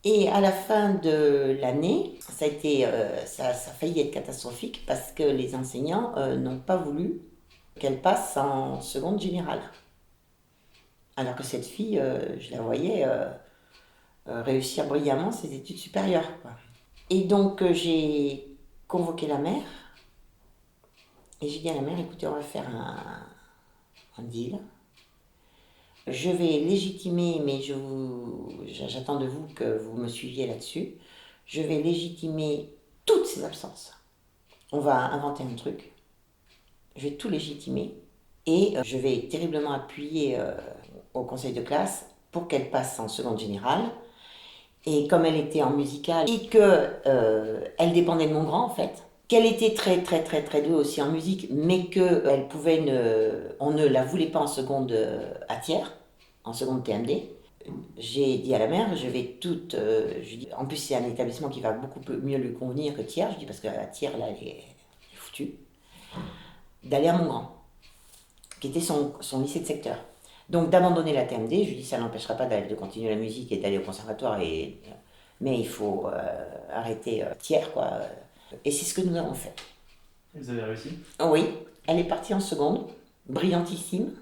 Et à la fin de l'année, ça a failli être catastrophique parce que les enseignants n'ont pas voulu qu'elle passe en seconde générale. Alors que cette fille, je la voyais réussir brillamment ses études supérieures, quoi. Et donc j'ai convoqué la mère et j'ai dit à la mère, écoutez, on va faire un deal. Je vais légitimer, mais j'attends de vous que vous me suiviez là-dessus. Je vais légitimer toutes ces absences. On va inventer un truc. Je vais tout légitimer et je vais terriblement appuyer au conseil de classe pour qu'elle passe en seconde générale. Et comme elle était en musicale et que elle dépendait de mon grand en fait, qu'elle était très très très très douée aussi en musique, mais qu'elle pouvait on ne la voulait pas en seconde à tiers, en seconde TMD. J'ai dit à la mère, je vais toute, je dis, en plus c'est un établissement qui va beaucoup mieux lui convenir que tiers, je dis parce que à tiers là elle est foutue, d'aller à mon grand, qui était son lycée de secteur. Donc d'abandonner la TMD, je lui dis ça n'empêchera pas de continuer la musique et d'aller au conservatoire, mais il faut arrêter tiers quoi. Et c'est ce que nous avons fait. Vous avez réussi? Oui, elle est partie en seconde, brillantissime.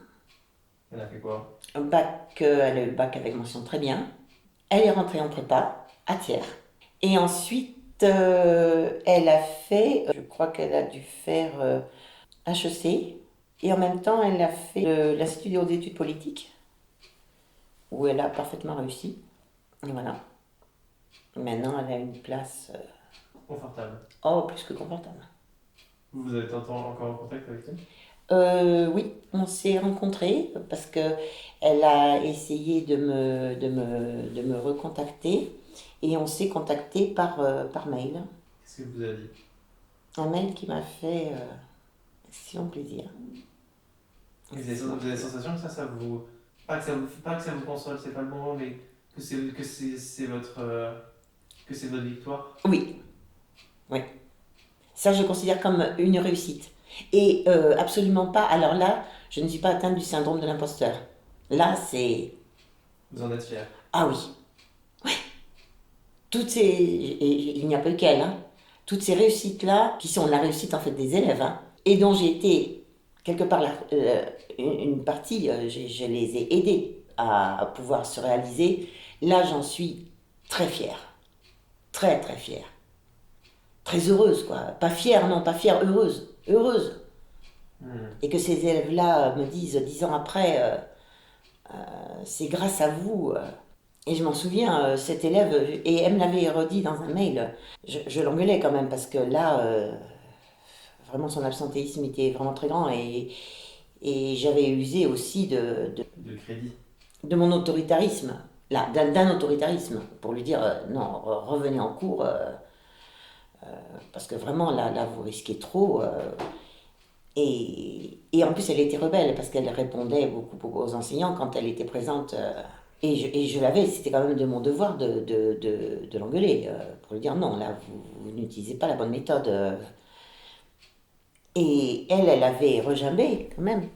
Elle a fait quoi? Elle a eu le bac avec mention très bien. Elle est rentrée en prépa à tiers. Et ensuite, elle a fait, je crois qu'elle a dû faire HEC. Et en même temps, elle a fait l'Institut des hautes études politiques, où elle a parfaitement réussi. Et voilà. Maintenant, elle a une place. Confortable. Oh, plus que confortable. Vous êtes encore en contact avec elle? Oui, on s'est rencontrés parce que elle a essayé de me recontacter et on s'est contacté par mail. Qu'est-ce que vous avez dit? Un mail qui m'a fait excellent plaisir. Vous avez la sensation que ça vous... Pas que ça vous console, c'est pas le bon mot, mais que c'est votre victoire? Oui, oui. Ça, je considère comme une réussite. Et absolument pas. Alors là, je ne suis pas atteinte du syndrome de l'imposteur. Là, c'est. Vous en êtes fier? Ah oui. Ouais. Et il n'y a pas eu qu'elle, hein. Toutes ces réussites-là, qui sont la réussite en fait des élèves, hein, et dont j'ai été, quelque part, une partie, je les ai aidés à pouvoir se réaliser. Là, j'en suis très fière. Très, très fière. Très heureuse, quoi. Pas fière, non, pas fière, heureuse. Heureuse. Et que ces élèves-là me disent, 10 ans après, c'est grâce à vous. Et je m'en souviens, cet élève, et elle me l'avait redit dans un mail, je l'engueulais quand même, parce que là, vraiment son absentéisme était vraiment très grand, et j'avais usé aussi De crédit. de mon autoritarisme, là, d'un autoritarisme, pour lui dire, non, revenez en cours, parce que vraiment, là vous risquez trop. Et en plus, elle était rebelle, parce qu'elle répondait beaucoup aux enseignants quand elle était présente. Et je l'avais, c'était quand même de mon devoir de l'engueuler, pour lui dire non, là, vous n'utilisez pas la bonne méthode. Et elle avait regimbé quand même.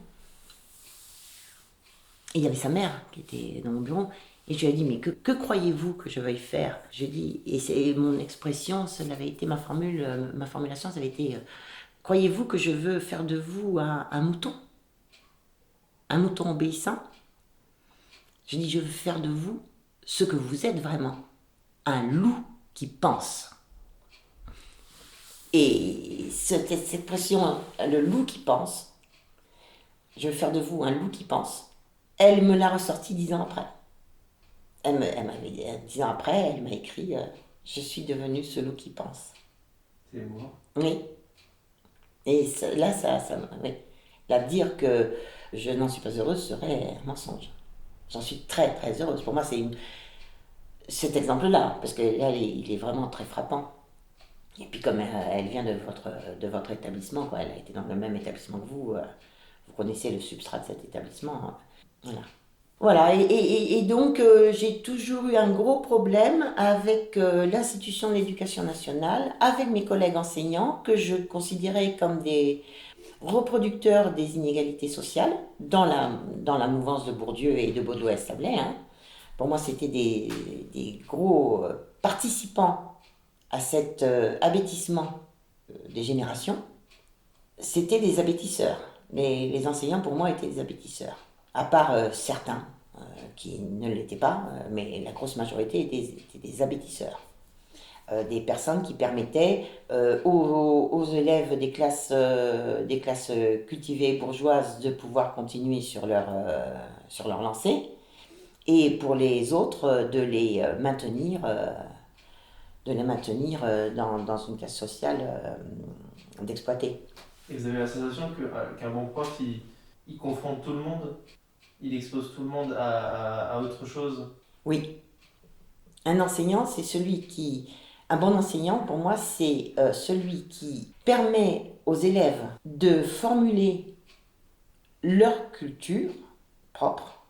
Et il y avait sa mère qui était dans mon bureau. Et je lui ai dit, mais que croyez-vous que je veuille faire? Je lui ai dit, et c'est mon expression, ça avait été ma formulation, ça avait été, croyez-vous que je veux faire de vous un mouton? Un mouton obéissant? Je dis, je veux faire de vous ce que vous êtes vraiment, un loup qui pense. Et cette expression, le loup qui pense, je veux faire de vous un loup qui pense, elle me l'a ressorti 10 ans après. Elle m'avait 10 ans après, elle m'a écrit Je suis devenue ce loup qui pense. C'est émouvant. Oui. Et là, oui. Là, dire que je n'en suis pas heureuse serait un mensonge. J'en suis très très heureuse. Pour moi, cet exemple-là, parce que là, il est vraiment très frappant. Et puis comme elle vient de votre établissement, quoi, elle a été dans le même établissement que vous connaissez le substrat de cet établissement. Hein. Voilà. Voilà, et donc j'ai toujours eu un gros problème avec l'institution de l'éducation nationale, avec mes collègues enseignants, que je considérais comme des reproducteurs des inégalités sociales, dans la mouvance de Bourdieu et de Baudouin-Sablé. Hein. Pour moi, c'était des gros participants à cet abêtissement des générations. C'était des abêtisseurs. Les enseignants, pour moi, étaient des abêtisseurs. À part certains qui ne l'étaient pas, mais la grosse majorité étaient des abêtisseurs. Des personnes qui permettaient aux élèves des classes cultivées et bourgeoises de pouvoir continuer sur leur lancée, et pour les autres de les maintenir dans une classe sociale d'exploités. Et vous avez la sensation qu'un bon prof, il confronte tout le monde, il expose tout le monde à autre chose. Oui, un enseignant, un bon enseignant, pour moi, c'est celui qui permet aux élèves de formuler leur culture propre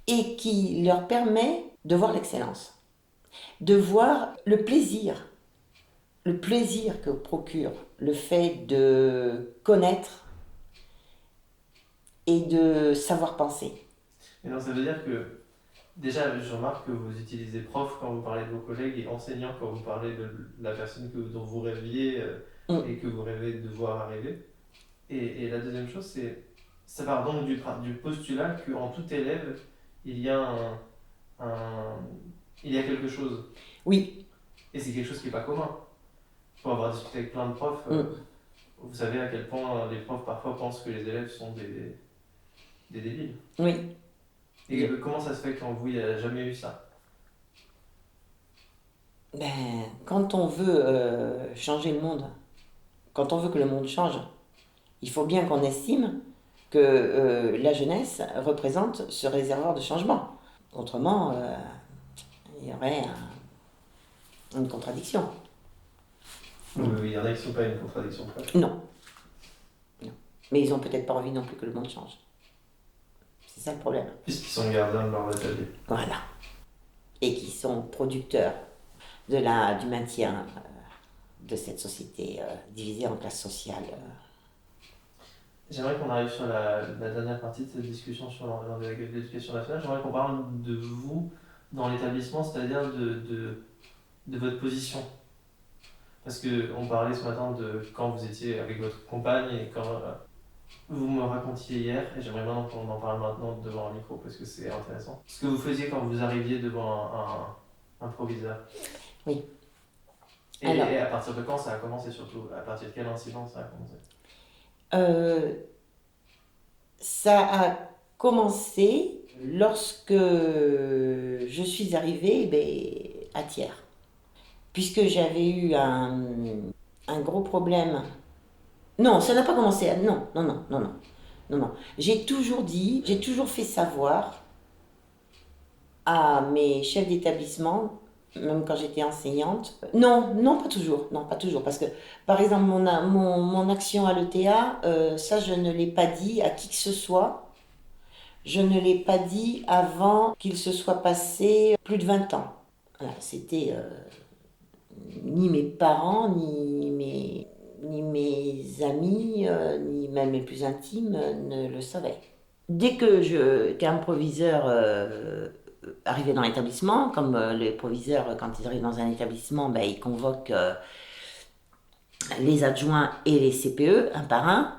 et qui leur permet de voir l'excellence, de voir le plaisir que procure le fait de connaître et de savoir penser. Et donc ça veut dire que, déjà, je remarque que vous utilisez prof quand vous parlez de vos collègues et enseignant quand vous parlez de la personne dont vous rêviez et que vous rêvez de voir arriver. Et la deuxième chose, ça part donc du postulat qu'en tout élève, il y a il y a quelque chose. Oui. Et c'est quelque chose qui n'est pas commun. Pour avoir discuté avec plein de profs, vous savez à quel point les profs parfois pensent que les élèves sont des débiles. Oui. Et comment ça se fait qu'en vous, il n'y a jamais eu ça? Quand on veut changer le monde, quand on veut que le monde change, il faut bien qu'on estime que la jeunesse représente ce réservoir de changement. Autrement, il y aurait une contradiction. Oui, il y en a qui ne sont pas une contradiction. Non. Mais ils n'ont peut-être pas envie non plus que le monde change. C'est ça le problème. Puisqu'ils sont gardiens de leur atelier. Voilà. Et qui sont producteurs du maintien de cette société divisée en classes sociales. J'aimerais qu'on arrive sur la dernière partie de cette discussion sur l'éducation nationale. J'aimerais qu'on parle de vous dans l'établissement, c'est-à-dire de votre position. Parce qu'on parlait ce matin de quand vous étiez avec votre compagne et quand vous me racontiez hier, et j'aimerais bien qu'on en parle maintenant devant un micro parce que c'est intéressant. Ce que vous faisiez quand vous arriviez devant un proviseur. Oui. Et à partir de quand ça a commencé surtout? À partir de quel incident ça a commencé? Ça a commencé lorsque je suis arrivée à Thiers. Puisque j'avais eu un gros problème. Non, ça n'a pas commencé. Non. J'ai toujours fait savoir à mes chefs d'établissement, même quand j'étais enseignante. Non, pas toujours. Non, pas toujours. Parce que, par exemple, mon action à l'ETA, ça, je ne l'ai pas dit à qui que ce soit. Je ne l'ai pas dit avant qu'il se soit passé plus de 20 ans. Voilà, c'était... ni mes parents, ni mes amis, ni même mes plus intimes ne le savaient. Dès qu'un proviseur arrivait dans l'établissement, comme les proviseurs, quand ils arrivent dans un établissement, ils convoquent les adjoints et les CPE, un par un,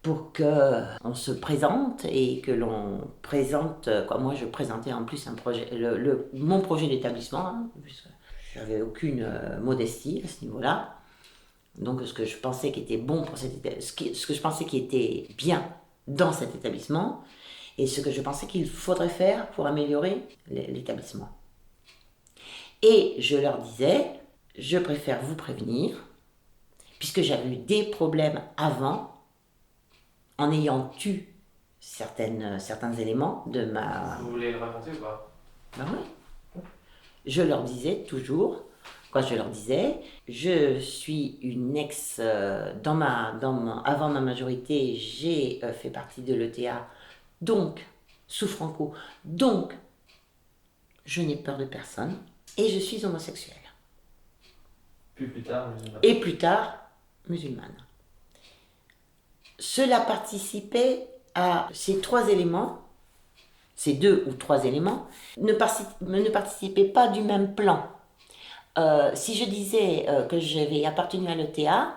pour qu'on se présente et que l'on présente... Moi, je présentais en plus un projet, mon projet d'établissement, hein, puisque j'avais aucune modestie à ce niveau-là. Donc, ce que je pensais qui était bon pour ce que je pensais qui était bien dans cet établissement. et ce que je pensais qu'il faudrait faire pour améliorer l'établissement. Et je leur disais, je préfère vous prévenir, puisque j'avais eu des problèmes avant, en ayant eu certains éléments de ma... Vous voulez le raconter ou pas? Ben oui. Je leur disais toujours, je leur disais, je suis une ex, avant ma majorité, j'ai fait partie de l'ETA, donc, sous Franco, donc, je n'ai peur de personne, et je suis homosexuelle. Puis plus tard, musulmane. Et plus tard, musulmane. Cela participait à ces 3 éléments, ces 2 ou 3 éléments, ne participaient pas du même plan. Si je disais que j'avais appartenu à l'ETA,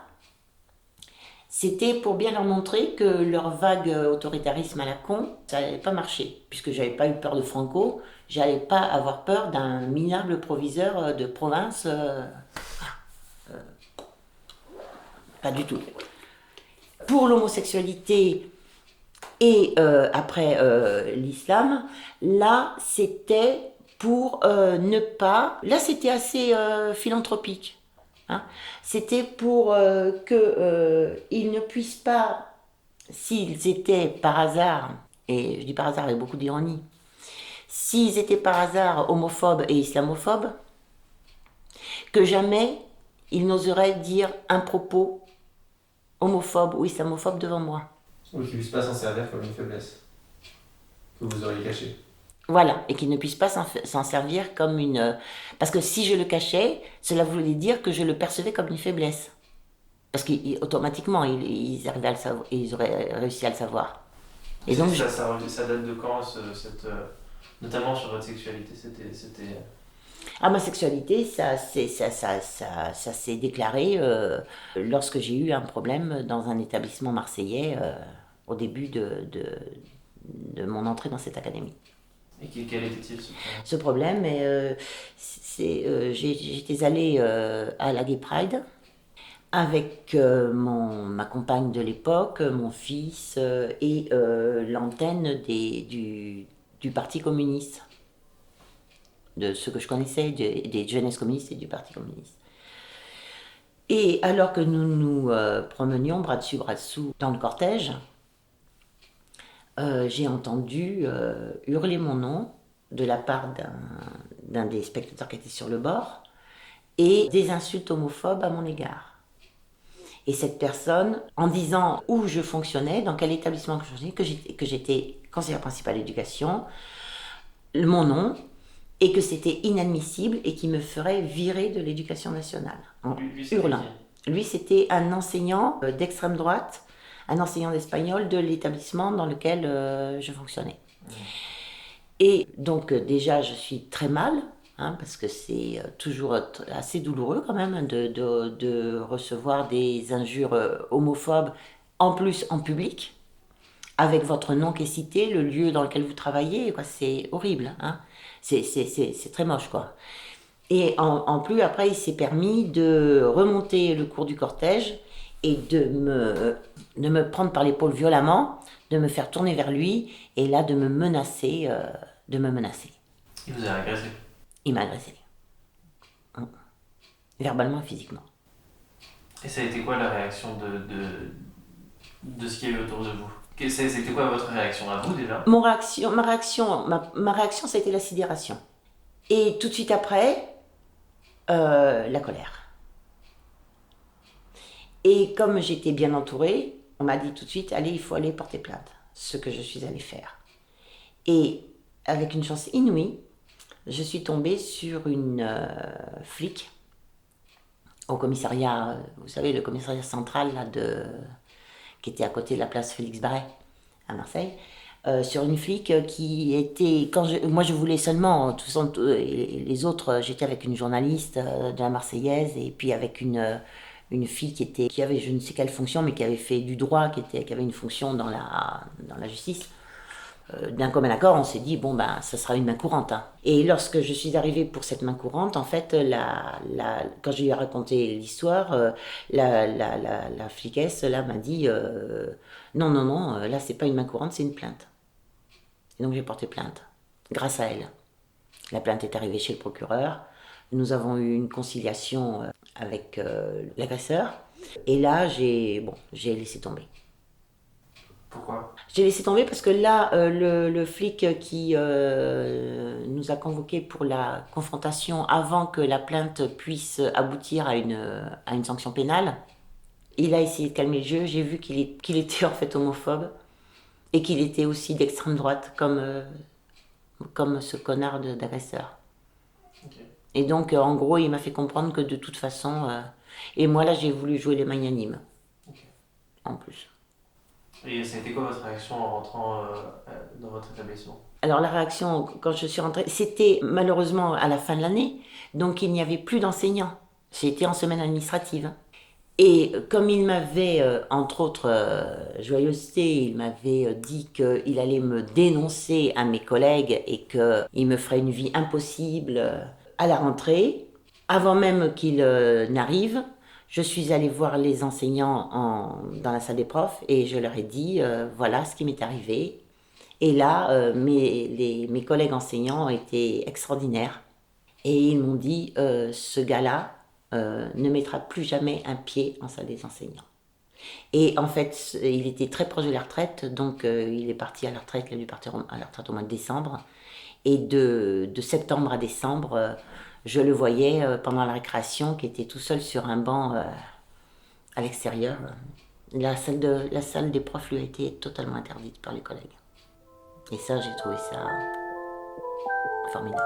c'était pour bien leur montrer que leur vague autoritarisme à la con, ça n'allait pas marcher. Puisque j'avais pas eu peur de Franco, j'allais pas avoir peur d'un minable proviseur de province. Pas du tout. Pour l'homosexualité et après l'islam, là c'était pour ne pas... Là c'était assez philanthropique. Hein. C'était pour qu'ils ne puissent pas, s'ils étaient par hasard, et je dis par hasard avec beaucoup d'ironie, s'ils étaient par hasard homophobes et islamophobes, que jamais ils n'oseraient dire un propos homophobe ou islamophobe devant moi. Ou qu'ils ne puissent pas s'en servir comme une faiblesse que vous auriez cachée. Voilà, et qu'ils ne puissent pas s'en servir comme une... Parce que si je le cachais, cela voulait dire que je le percevais comme une faiblesse. Parce qu'automatiquement, ils arrivaient à le savoir, ils auraient réussi à le savoir. Et donc, ça date de quand, notamment sur votre sexualité, c'était... Ah, ma sexualité, ça s'est déclaré lorsque j'ai eu un problème dans un établissement marseillais au début de mon entrée dans cette académie. Et quel était-il ce problème? J'étais allée à la Gay Pride avec ma compagne de l'époque, mon fils et l'antenne du Parti communiste. De ce que je connaissais, des jeunesses communistes et du Parti communiste. Et alors que nous nous promenions bras dessus, bras dessous dans le cortège, j'ai entendu hurler mon nom de la part d'un des spectateurs qui était sur le bord et des insultes homophobes à mon égard. Et cette personne, en disant où je fonctionnais, dans quel établissement je fonctionnais, que j'étais conseillère principale d'éducation, mon nom, et que c'était inadmissible et qu'il me ferait virer de l'éducation nationale, en hurlant. Lui, c'était un enseignant d'extrême droite, un enseignant d'espagnol de l'établissement dans lequel je fonctionnais. Et donc déjà, je suis très mal, parce que c'est toujours assez douloureux quand même de recevoir des injures homophobes, en plus en public, avec votre nom qui est cité, le lieu dans lequel vous travaillez, quoi, c'est horrible. C'est très moche, quoi. Et en plus, après, il s'est permis de remonter le cours du cortège et de me prendre par l'épaule violemment, de me faire tourner vers lui, et là, de me menacer. Il vous a agressé? Il m'a agressé. Verbalement et physiquement. Et ça a été quoi la réaction de ce qu'il y a eu autour de vous? C'était quoi votre réaction à vous déjà? Ma réaction, ça a été la sidération. Et tout de suite après, la colère. Et comme j'étais bien entourée, on m'a dit tout de suite, allez, il faut aller porter plainte. Ce que je suis allée faire. Et avec une chance inouïe, je suis tombée sur une flic au commissariat, vous savez, le commissariat central là, qui était à côté de la place Félix Barret à Marseille, sur une flic qui était... Moi je voulais seulement, les autres, j'étais avec une journaliste de la Marseillaise et puis avec une fille qui avait je ne sais quelle fonction, mais qui avait fait du droit, qui avait une fonction dans la justice. D'un commun accord, on s'est dit, bon, ben, ça sera une main courante. Et lorsque je suis arrivée pour cette main courante, en fait, quand je lui ai raconté l'histoire, la fliquesse, là, m'a dit, non, là, c'est pas une main courante, c'est une plainte. Et donc j'ai porté plainte, grâce à elle. La plainte est arrivée chez le procureur. Nous avons eu une conciliation avec l'agresseur. Et là, j'ai laissé tomber. Pourquoi? J'ai laissé tomber parce que là, le flic qui nous a convoqués pour la confrontation avant que la plainte puisse aboutir à une sanction pénale, il a essayé de calmer le jeu. J'ai vu qu'il était en fait homophobe et qu'il était aussi d'extrême droite, comme ce connard d'agresseur. Ok. Et donc, en gros, il m'a fait comprendre que de toute façon... et moi, là, j'ai voulu jouer les magnanimes. Ok. En plus. Et ça a été quoi votre réaction en rentrant dans votre établissement? Alors, la réaction, quand je suis rentrée, c'était malheureusement à la fin de l'année. Donc, il n'y avait plus d'enseignants. J'étais en semaine administrative. Et comme il m'avait, entre autres joyeusetés, il m'avait dit qu'il allait me dénoncer à mes collègues et qu'il me ferait une vie impossible à la rentrée, avant même qu'il n'arrive, je suis allée voir les enseignants dans la salle des profs et je leur ai dit voilà ce qui m'est arrivé. Et là, mes collègues enseignants ont été extraordinaires. Et ils m'ont dit ce gars-là ne mettra plus jamais un pied en salle des enseignants. Et en fait, il était très proche de la retraite, donc il est parti à la retraite, il a dû partir à la retraite au mois de décembre. Et de septembre à décembre, je le voyais pendant la récréation, qui était tout seul sur un banc à l'extérieur. La salle des profs lui a été totalement interdite par les collègues. Et ça, j'ai trouvé ça formidable.